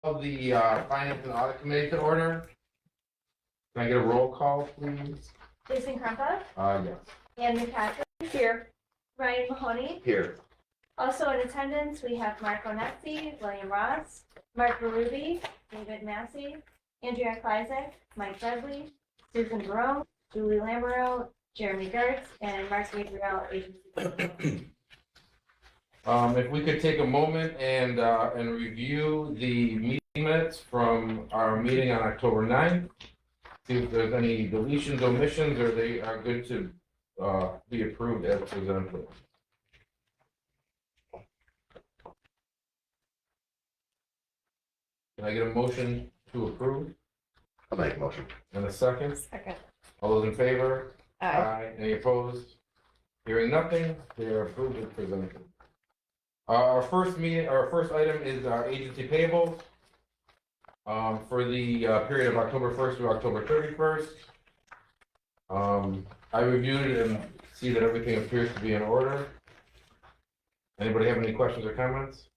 Of the Finance and Audit Committee to order. Can I get a roll call, please? Jason Krumpa, Yes. Ann McCaffrey. Here. Ryan Mahoney. Here. Also in attendance, we have Mark Onetzi, William Ross, Mark Berube, David Massey, Andrea Kleizek, Mike Dudley, Susan Barone, Julie Lamero, Jeremy Gertz, and Mark Gabriel, agency. If we could take a moment and review the meeting minutes from our meeting on October 9th. See if there's any deletions, omissions, or they are good to be approved as presented. Can I get a motion to approve? I'll make a motion. And a second? Second. All those in favor? Aye. Any opposed? Hearing nothing, they are approved as presented. Our first item is our agency payables for the period of October 1st through October 31st. I reviewed it and see that everything appears to be in order. Anybody have any questions or comments?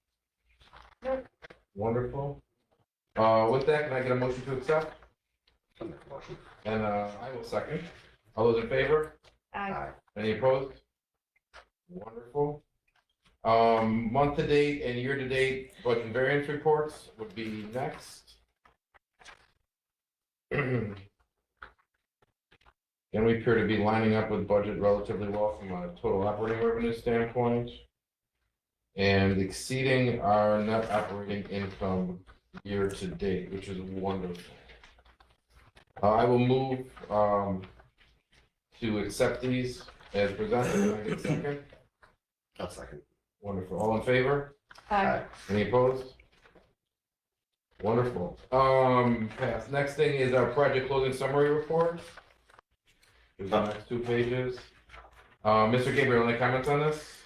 Nope. Wonderful. With that, can I get a motion to accept? I'll make a motion. And I will second. All those in favor? Aye. Any opposed? Wonderful. Month to date and year to date budget variance reports would be next. And we appear to be lining up with budget relatively well from a total operating revenue standpoint and exceeding our net operating income year to date, which is wonderful. I will move to accept these as presented. Can I get a second? I'll second. Wonderful. All in favor? Aye. Any opposed? Wonderful. Pass. Next thing is our project closing summary report. There's the next 2 pages. Mr. Gabriel, any comments on this?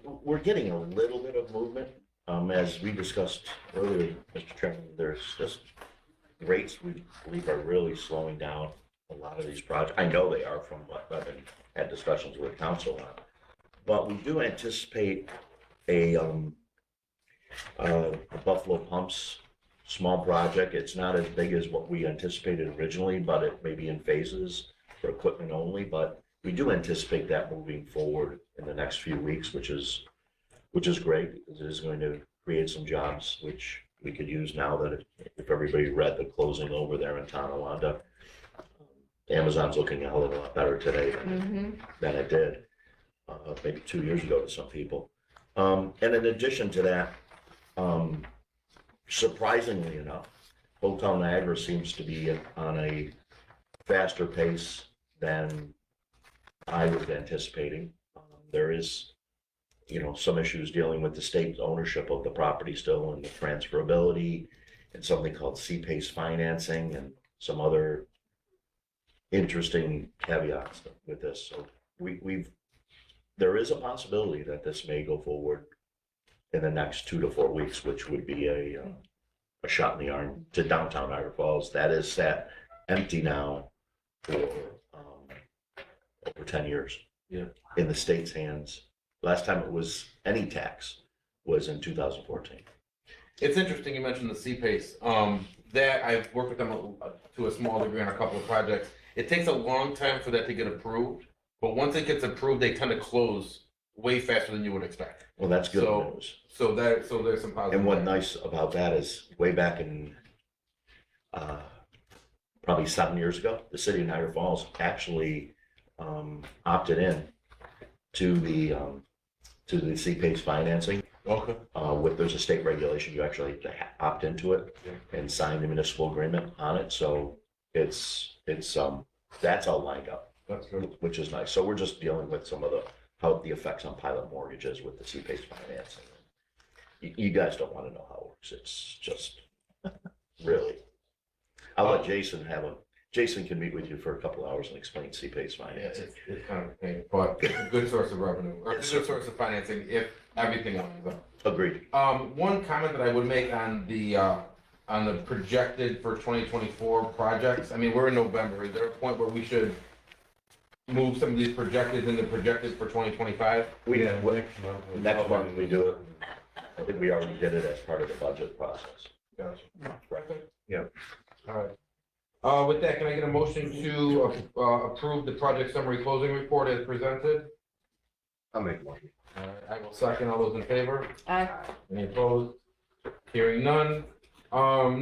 We're getting a little bit of movement. As we discussed earlier, Mr. Chairman, there's just rates we believe are really slowing down a lot of these projects. I know they are from what I've had discussions with council on. But we do anticipate a Buffalo Pumps small project. It's not as big as what we anticipated originally, but it may be in phases for equipment only. But we do anticipate that moving forward in the next few weeks, which is great because it is going to create some jobs, which we could use now that if everybody read the closing over there in Tonawanda, Amazon's looking a hell of a lot better today than it did. Maybe 2 years ago to some people. And in addition to that, surprisingly enough, Hotel Niagara seems to be on a faster pace than I was anticipating. There is, some issues dealing with the state's ownership of the property still and the transferability and something called C-PACE financing and some other interesting caveats with this. So there is a possibility that this may go forward in the next 2 to 4 weeks, which would be a shot in the arm to downtown Niagara Falls. That is sat empty now for over 10 years. Yeah. In the state's hands. Last time it was any tax was in 2014. It's interesting you mentioned the C-PACE. That I've worked with them to a small degree on a couple of projects. It takes a long time for that to get approved. But once it gets approved, they tend to close way faster than you would expect. Well, that's good news. So there's some positive. And what's nice about that is way back in probably 7 years ago, the city of Niagara Falls actually opted in to the C-PACE financing. Okay. There's a state regulation, you actually have to opt into it and sign the municipal agreement on it. So it's that's all lined up. That's good. Which is nice. So we're just dealing with some of how the effects on pilot mortgages with the C-PACE financing. You guys don't want to know how it works. It's just really. I'll let Jason Jason can meet with you for a couple hours and explain C-PACE financing. It's kind of a pain, but it's a good source of revenue, or it's a good source of financing if everything lines up. Agreed. One comment that I would make on the projected for 2024 projects. I mean, we're in November. Is there a point where we should move some of these projected into projected for 2025? Next month we do it. I think we already did it as part of the budget process. Gotcha. Perfect. Yep. All right. With that, can I get a motion to approve the project summary closing report as presented? I'll make one. All right, I will second. All those in favor? Aye. Any opposed? Hearing none.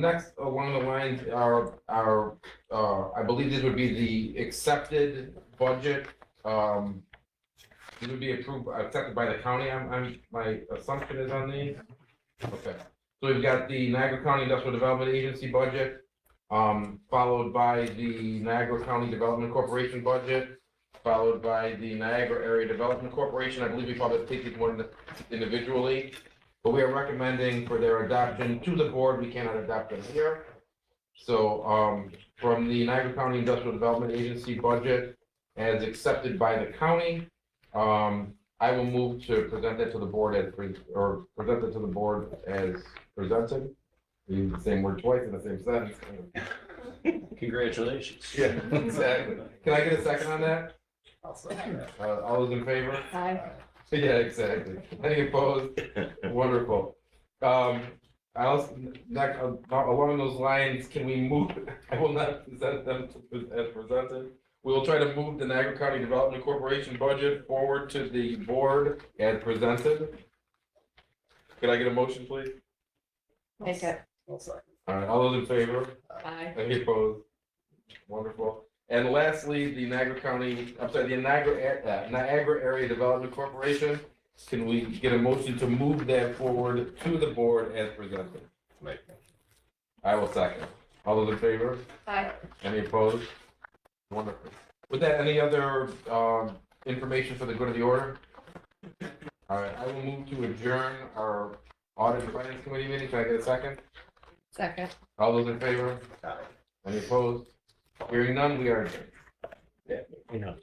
Next along the lines are, I believe this would be the accepted budget. These would be accepted by the county. My assumption is on these. Okay. So we've got the Niagara County Industrial Development Agency budget, followed by the Niagara County Development Corporation budget, followed by the Niagara Area Development Corporation. I believe we probably take these one individually, but we are recommending for their adoption to the board. We cannot adopt them here. So, from the Niagara County Industrial Development Agency budget as accepted by the county, I will move to present that to the board present it to the board as presented. We use the same word twice in the same sentence. Congratulations. Yeah, exactly. Can I get a second on that? I'll second that. All those in favor? Aye. Yeah, exactly. Any opposed? Wonderful. I also, along those lines, can we move, I will not present them as presented. We will try to move the Niagara County Development Corporation budget forward to the board as presented. Could I get a motion, please? Make it. I'll second. All right, all those in favor? Aye. Any opposed? Wonderful. And lastly, the Niagara County, I'm sorry, the Niagara Area Development Corporation. Can we get a motion to move that forward to the board as presented? Make. I will second. All those in favor? Aye. Any opposed? Wonderful. With that, any other information for the good of the order? All right, I will move to adjourn our Audit and Finance Committee meeting. Can I get a second? Second. All those in favor? Aye. Any opposed? Hearing none, we are adjourned. You know,